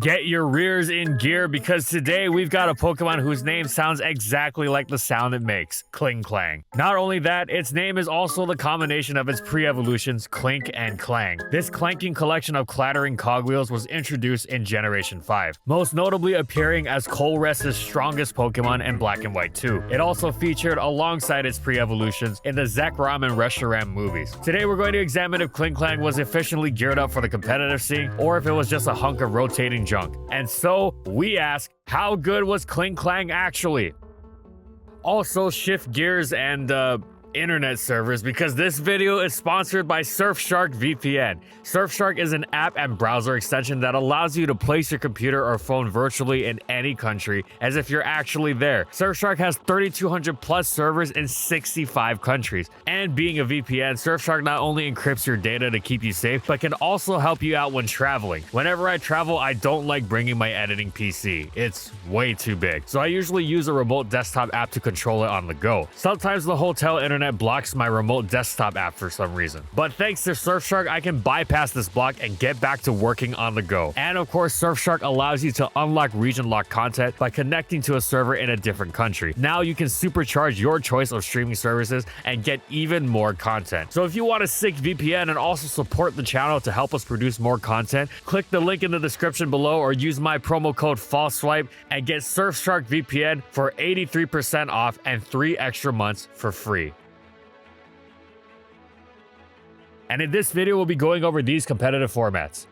Get your rears in gear because today we've got a Pokemon whose name sounds exactly like the sound it makes, Klinklang. Not only that, its name is also the combination of its pre-evolutions Klink and Klang. This clanking collection of clattering cogwheels was introduced in Generation 5, most notably appearing as Colress's strongest Pokemon in Black and White 2. It also featured alongside its pre-evolutions in the Zekrom and Reshiram movies. Today we're going to examine if Klinklang was efficiently geared up for the competitive scene or if it was just a hunk of rotating junk. And so we ask, how good was Klinklang actually? Also, shift gears and internet servers because this video is sponsored by Surfshark VPN. Surfshark is an app and browser extension that allows you to place your computer or phone virtually in any country as if you're actually there. Surfshark has 3,200 plus servers in 65 countries. And being a VPN, Surfshark not only encrypts your data to keep you safe, but can also help you out when traveling. Whenever I travel, I don't like bringing my editing PC. It's way too big. So I usually use a remote desktop app to control it on the go. Sometimes the hotel internet blocks my remote desktop app for some reason. But thanks to Surfshark, I can bypass this block and get back to working on the go. And of course, Surfshark allows you to unlock region lock content by connecting to a server in a different country. Now you can supercharge your choice of streaming services and get even more content. So if you want a sick VPN and also support the channel to help us produce more content, click the link in the description below or use my promo code FALLSWIPE and get Surfshark VPN for 83% off and 3 extra months for free. And in this video, we'll be going over these competitive formats.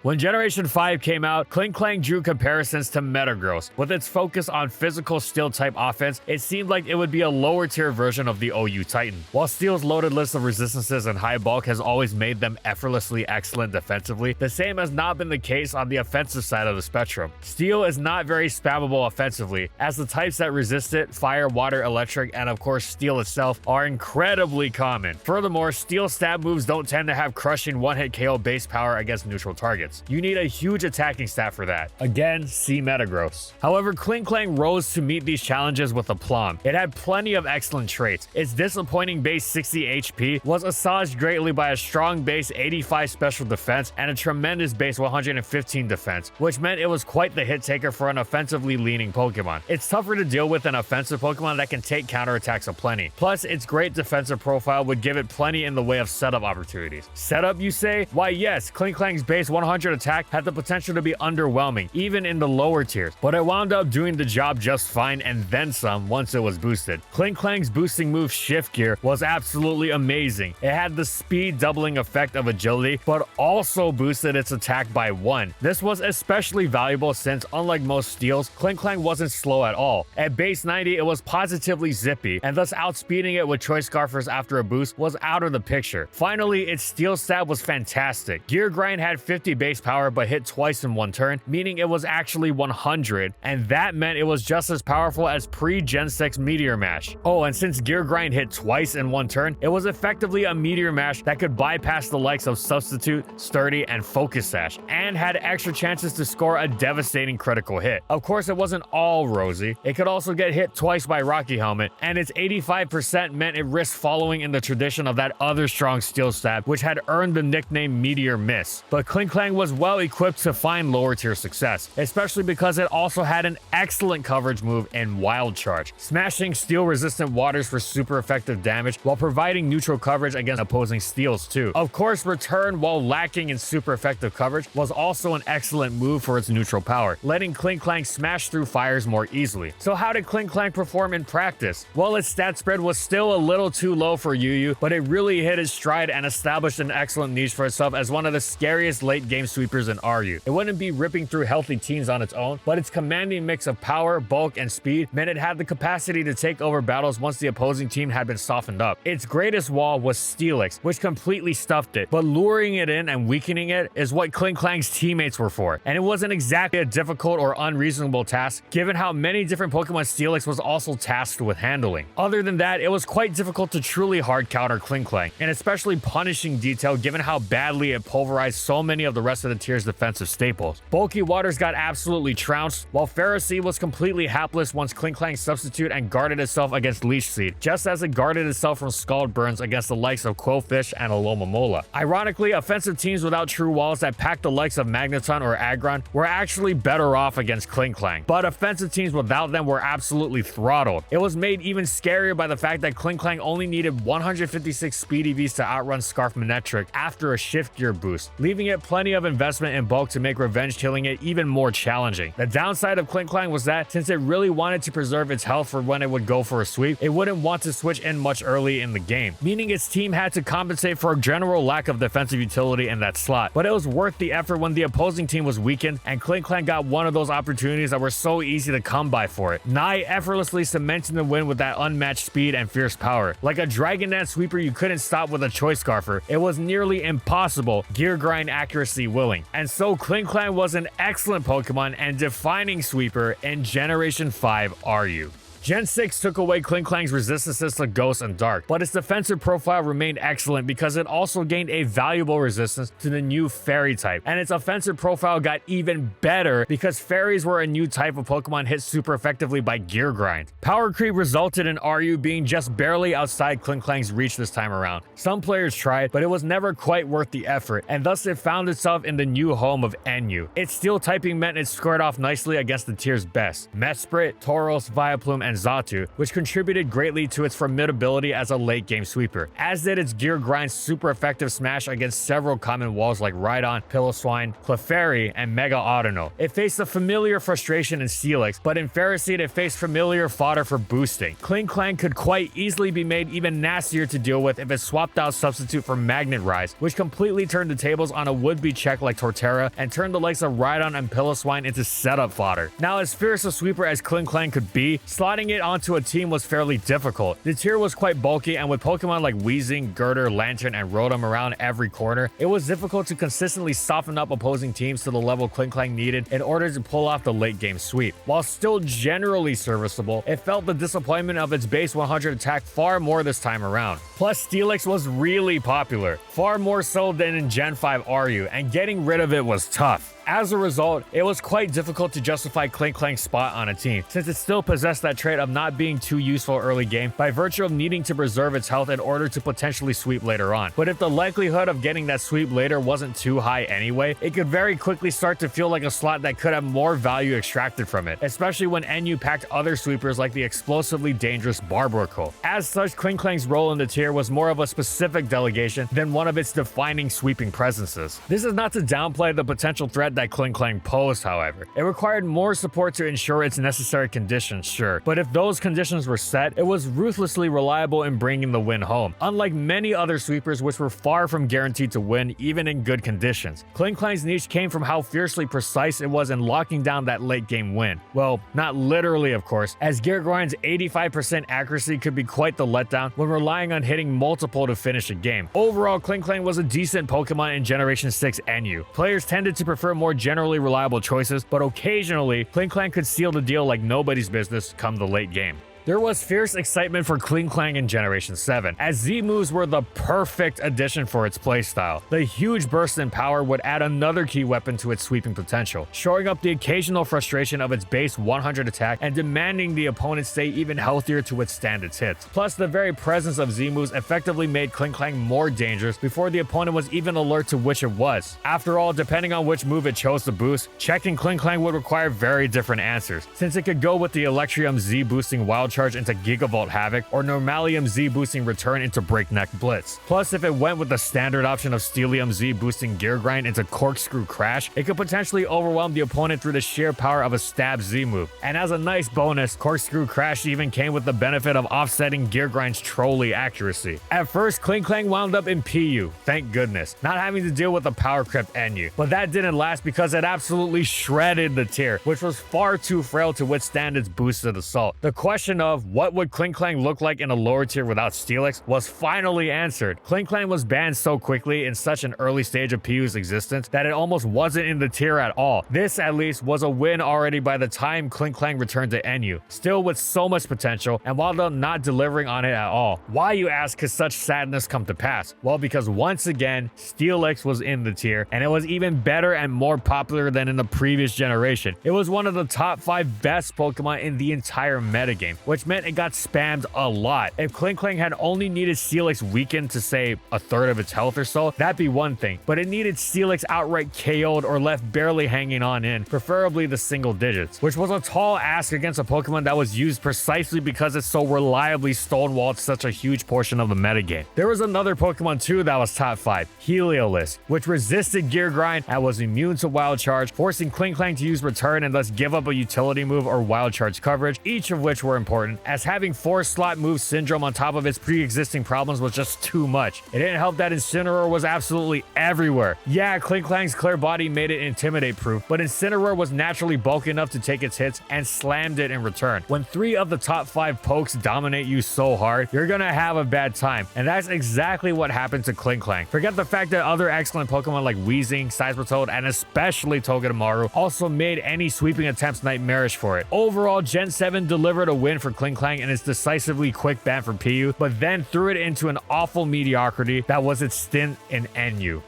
When Generation 5 came out, Klinklang drew comparisons to Metagross. With its focus on physical Steel-type offense, it seemed like it would be a lower-tier version of the OU Titan. While Steel's loaded list of resistances and high bulk has always made them effortlessly excellent defensively, the same has not been the case on the offensive side of the spectrum. Steel is not very spammable offensively, as the types that resist it, fire, water, electric, and of course Steel itself, are incredibly common. Furthermore, Steel stab moves don't tend to have crushing one-hit KO base power against neutral targets. You need a huge attacking stat for that. Again, see Metagross. However, Klinklang rose to meet these challenges with aplomb. It had plenty of excellent traits. Its disappointing base 60 HP was assuaged greatly by a strong base 85 special defense and a tremendous base 115 defense, which meant it was quite the hit taker for an offensively leaning Pokemon. It's tougher to deal with an offensive Pokemon that can take counterattacks aplenty. Plus, its great defensive profile would give it plenty in the way of setup opportunities. Setup, you say? Why yes, Klinklang's base 100 attack had the potential to be underwhelming, even in the lower tiers, but it wound up doing the job just fine and then some once it was boosted. Klinklang's boosting move Shift Gear was absolutely amazing. It had the speed doubling effect of agility, but also boosted its attack by 1. This was especially valuable since, unlike most Steels, Klinklang wasn't slow at all. At base 90, it was positively zippy, and thus outspeeding it with Choice Scarfers after a boost was out of the picture. Finally, its Steel stab was fantastic. Gear Grind had 50 base power but hit twice in one turn, meaning it was actually 100, and that meant it was just as powerful as pre-Gen 6 Meteor Mash. Oh, and since Gear Grind hit twice in one turn, it was effectively a Meteor Mash that could bypass the likes of Substitute, Sturdy, and Focus Sash, and had extra chances to score a devastating critical hit. Of course, it wasn't all rosy. It could also get hit twice by Rocky Helmet, and its 85% meant it risked following in the tradition of that other strong Steel stab, which had earned the nickname Meteor Miss. But Klinklang was well equipped to find lower tier success, especially because it also had an excellent coverage move in Wild Charge, smashing Steel resistant waters for super effective damage while providing neutral coverage against opposing Steels too. Of course, Return, while lacking in super effective coverage, was also an excellent move for its neutral power, letting Klinklang smash through fires more easily. So how did Klinklang perform in practice? Well, its stat spread was still a little too low for UU, but it really hit its stride and established an excellent niche for itself as one of the scariest late game sweepers in RU. It wouldn't be ripping through healthy teams on its own, but its commanding mix of power, bulk, and speed meant it had the capacity to take over battles once the opposing team had been softened up. Its greatest wall was Steelix, which completely stuffed it, but luring it in and weakening it is what Klinklang's teammates were for, and it wasn't exactly a difficult or unreasonable task given how many different Pokemon Steelix was also tasked with handling. Other than that, it was quite difficult to truly hard counter Klinklang, and especially punishing detail given how badly it pulverized so many of the rest most of the tier's defensive staples. Bulky Waters got absolutely trounced, while Pharisee was completely hapless once Klinklang substitute and guarded itself against Leech Seed, just as it guarded itself from Scald Burns against the likes of Quillfish and Alomomola. Ironically, offensive teams without true walls that packed the likes of Magneton or Aggron were actually better off against Klinklang, but offensive teams without them were absolutely throttled. It was made even scarier by the fact that Klinklang only needed 156 speed EVs to outrun Scarf Manectric after a shift gear boost, leaving it plenty of investment in bulk to make revenge killing it even more challenging. The downside of Klinklang was that since it really wanted to preserve its health for when it would go for a sweep, it wouldn't want to switch in much early in the game, meaning its team had to compensate for a general lack of defensive utility in that slot. But it was worth the effort when the opposing team was weakened and Klinklang got one of those opportunities that were so easy to come by for it, nigh effortlessly cementing the win with that unmatched speed and fierce power. Like a Dragon Dance sweeper you couldn't stop with a Choice Scarfer, it was nearly impossible, gear grind accuracy willing. And so Klinklang was an excellent Pokemon and defining sweeper in Generation 5 RU. Gen 6 took away Klinklang's resistances to Ghost and Dark, but its defensive profile remained excellent because it also gained a valuable resistance to the new Fairy type, and its offensive profile got even better because Fairies were a new type of Pokemon hit super effectively by Gear Grind. Power creep resulted in RU being just barely outside Klinklang's reach this time around. Some players tried, but it was never quite worth the effort, and thus it found itself in the new home of NU. Its steel typing meant it squared off nicely against the tier's best, Mesprit, Tauros, Vileplume, and Xatu, which contributed greatly to its formidability as a late-game sweeper, as did its Gear Grind's super effective smash against several common walls like Rhydon, Piloswine, Clefairy, and Mega Audino. It faced a familiar frustration in Steelix, but in Ferroseed it faced familiar fodder for boosting. Klinklang could quite easily be made even nastier to deal with if it swapped out Substitute for Magnet Rise, which completely turned the tables on a would-be check like Torterra and turned the likes of Rhydon and Piloswine into setup fodder. Now, as fierce a sweeper as Klinklang could be, slotting it onto a team was fairly difficult. The tier was quite bulky, and with Pokemon like Weezing, Girder, Lantern, and Rotom around every corner, it was difficult to consistently soften up opposing teams to the level Klinklang needed in order to pull off the late game sweep. While still generally serviceable, it felt the disappointment of its base 100 attack far more this time around. Plus, Steelix was really popular, far more so than in Gen 5 RU, and getting rid of it was tough. As a result, it was quite difficult to justify Klinklang's spot on a team, since it still possessed that trait of not being too useful early game by virtue of needing to preserve its health in order to potentially sweep later on. But if the likelihood of getting that sweep later wasn't too high anyway, it could very quickly start to feel like a slot that could have more value extracted from it, especially when NU packed other sweepers like the explosively dangerous Barbaracle. As such, Klinklang's role in the tier was more of a specific delegation than one of its defining sweeping presences. This is not to downplay the potential threat that Klinklang posed, however. It required more support to ensure its necessary conditions, sure, but if those conditions were set, it was ruthlessly reliable in bringing the win home, unlike many other sweepers which were far from guaranteed to win even in good conditions. Klinklang's niche came from how fiercely precise it was in locking down that late game win. Well, not literally of course, as Gear Grind's 85% accuracy could be quite the letdown when relying on hitting multiple to finish a game. Overall, Klinklang was a decent Pokemon in Generation 6 NU. Players tended to prefer more generally reliable choices, but occasionally, Klinklang could seal the deal like nobody's business come the late game. There was fierce excitement for Klinklang in Generation 7, as Z-moves were the perfect addition for its playstyle. The huge burst in power would add another key weapon to its sweeping potential, showing up the occasional frustration of its base 100 attack and demanding the opponent stay even healthier to withstand its hits. Plus, the very presence of Z-moves effectively made Klinklang more dangerous before the opponent was even alert to which it was. After all, depending on which move it chose to boost, checking Klinklang would require very different answers, since it could go with the Electrium Z boosting Wild Charge into Gigavolt Havoc, or Normalium Z boosting Return into Breakneck Blitz. Plus, if it went with the standard option of Steelium Z boosting Gear Grind into Corkscrew Crash, it could potentially overwhelm the opponent through the sheer power of a Stab Z move. And as a nice bonus, Corkscrew Crash even came with the benefit of offsetting Gear Grind's trolly accuracy. At first, Klinklang wound up in PU, thank goodness, not having to deal with the power crept NU. But that didn't last because it absolutely shredded the tier, which was far too frail to withstand its boosted assault. The question of what would Klinklang look like in a lower tier without Steelix was finally answered. Klinklang was banned so quickly in such an early stage of PU's existence that it almost wasn't in the tier at all. This, at least, was a win already by the time Klinklang returned to NU, still with so much potential, and while they're not delivering on it at all. Why, you ask, could such sadness come to pass? Well, because once again, Steelix was in the tier, and it was even better and more popular than in the previous generation. It was one of the top 5 best Pokemon in the entire metagame, which meant it got spammed a lot. If Klinklang had only needed Steelix weakened to say a third of its health or so, that'd be one thing, but it needed Steelix outright KO'd or left barely hanging on in, preferably the single digits, which was a tall ask against a Pokemon that was used precisely because it so reliably stonewalled such a huge portion of the metagame. There was another Pokemon too that was top 5, Heliolisk, which resisted Gear Grind and was immune to Wild Charge, forcing Klinklang to use Return and thus give up a utility move or Wild Charge coverage, each of which were important, as having 4-slot move syndrome on top of its pre-existing problems was just too much. It didn't help that Incineroar was absolutely everywhere. Yeah, Klinklang's clear body made it Intimidate proof, but Incineroar was naturally bulky enough to take its hits and slammed it in return. When 3 of the top 5 pokes dominate you so hard, you're gonna have a bad time, and that's exactly what happened to Klinklang. Forget the fact that other excellent Pokemon like Weezing, Cybertron, and especially Togedemaru also made any sweeping attempts nightmarish for it. Overall, Gen 7 delivered a win for Klinklang in its decisively quick ban from PU, but then threw it into an awful mediocrity that was its stint in NU.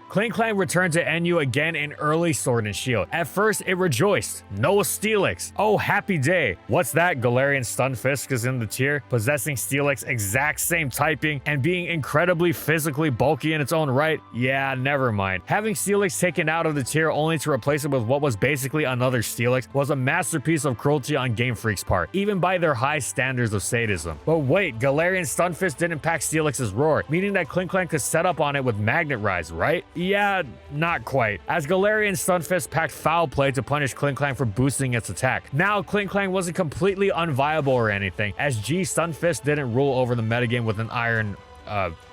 Klinklang returned to NU again in early Sword and Shield. At first, it rejoiced. No Steelix. Oh, happy day. What's that? Galarian Stunfisk is in the tier, possessing Steelix exact same typing and being incredibly physically bulky in its own right? Yeah, never mind. Having Steelix taken out of the tier only to replace it with what was basically another Steelix was a masterpiece of cruelty on Game Freak's part, even by their high standards of sadism. But wait, Galarian Stunfisk didn't pack Steelix's roar, meaning that Klinklang could set up on it with Magnet Rise, right? Yeah, not quite, as Galarian Stunfisk packed Foul Play to punish Klinklang for boosting its attack. Now, Klinklang wasn't completely unviable or anything, as G Stunfisk didn't rule over the metagame with an iron,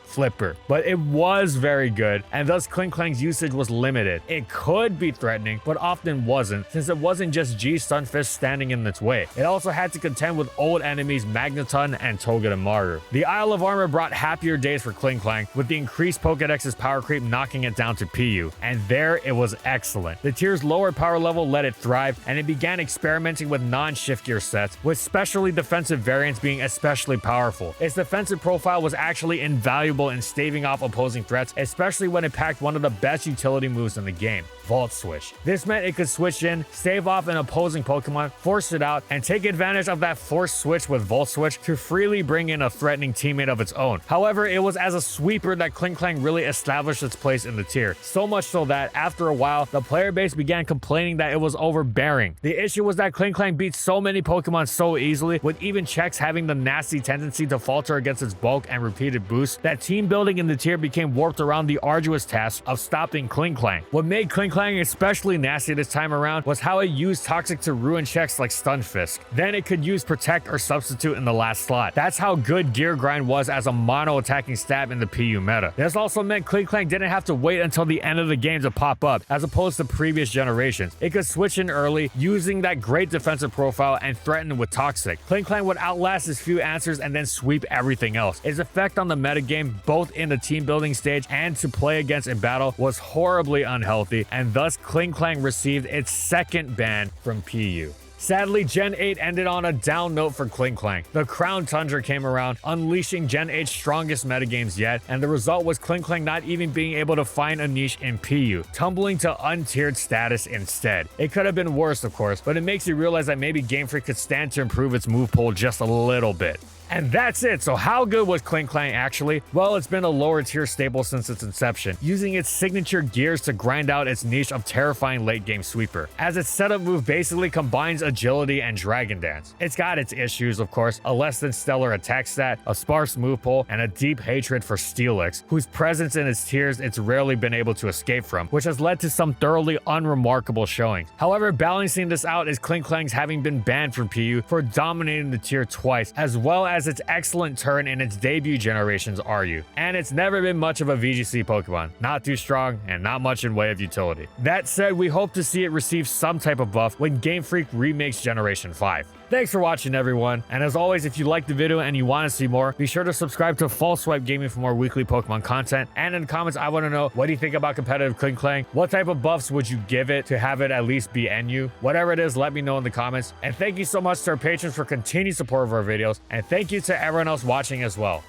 flipper, but it was very good, and thus Klinklang's usage was limited. It could be threatening, but often wasn't, since it wasn't just G Stunfisk standing in its way. It also had to contend with old enemies Magneton and Togedemaru. The Isle of Armor brought happier days for Klinklang, with the increased Pokedex's power creep knocking it down to PU, and there it was excellent. The tier's lower power level let it thrive, and it began experimenting with non-shift gear sets, with specially defensive variants being especially powerful. Its defensive profile was actually invaluable in staving off opposing threats, especially when it packed one of the best utility moves in the game, Volt Switch. This meant it could switch in, stave off an opposing Pokemon, force it out, and take advantage of that forced switch with Volt Switch to freely bring in a threatening teammate of its own. However, it was as a sweeper that Klinklang really established its place in the tier, so much so that, after a while, the player base began complaining that it was overbearing. The issue was that Klinklang beat so many Pokemon so easily, with even checks having the nasty tendency to falter against its bulk and repeated boosts, that team building in the tier became warped around the arduous task of stopping Klinklang. What made Klinklang especially nasty this time around was how it used Toxic to ruin checks like Stunfisk. Then it could use Protect or Substitute in the last slot. That's how good Gear Grind was as a mono-attacking stab in the PU meta. This also meant Klinklang didn't have to wait until the end of the game to pop up, as opposed to previous generations. It could switch in early, using that great defensive profile and threaten with Toxic. Klinklang would outlast his few answers and then sweep everything else. Its effect on the metagame, both in the team building stage and to play against in battle, was horribly unhealthy, and thus Klinklang received its second ban from PU. Sadly, Gen 8 ended on a down note for Klinklang. The Crown Tundra came around, unleashing Gen 8's strongest metagames yet, and the result was Klinklang not even being able to find a niche in PU, tumbling to untiered status instead. It could have been worse, of course, but it makes you realize that maybe Game Freak could stand to improve its move pool just a little bit. And that's it. So how good was Klinklang actually? Well, it's been a lower tier staple since its inception, using its signature gears to grind out its niche of terrifying late game sweeper, as its setup move basically combines agility and Dragon Dance. It's got its issues, of course, a less than stellar attack stat, a sparse move pool, and a deep hatred for Steelix, whose presence in its tiers it's rarely been able to escape from, which has led to some thoroughly unremarkable showings. However, balancing this out is Klinklang's having been banned from PU for dominating the tier twice, as well as has its excellent turn in its debut generation's RU, and it's never been much of a VGC Pokemon, not too strong and not much in way of utility. That said, we hope to see it receive some type of buff when Game Freak remakes Generation 5. Thanks for watching, everyone, and as always, if you liked the video and you want to see more, be sure to subscribe to False Swipe Gaming for more weekly Pokemon content, and in the comments I want to know, what do you think about competitive Klinklang? What type of buffs would you give it to have it at least be NU? Whatever it is, let me know in the comments, and thank you so much to our patrons for continued support of our videos, and thank you to everyone else watching as well.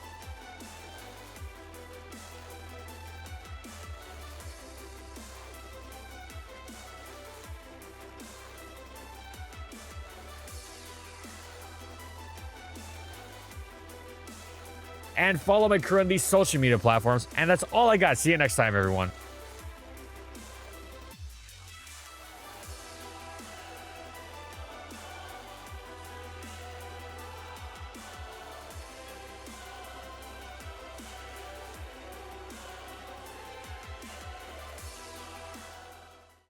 And follow my crew on these social media platforms. And that's all I got. See you next time, everyone.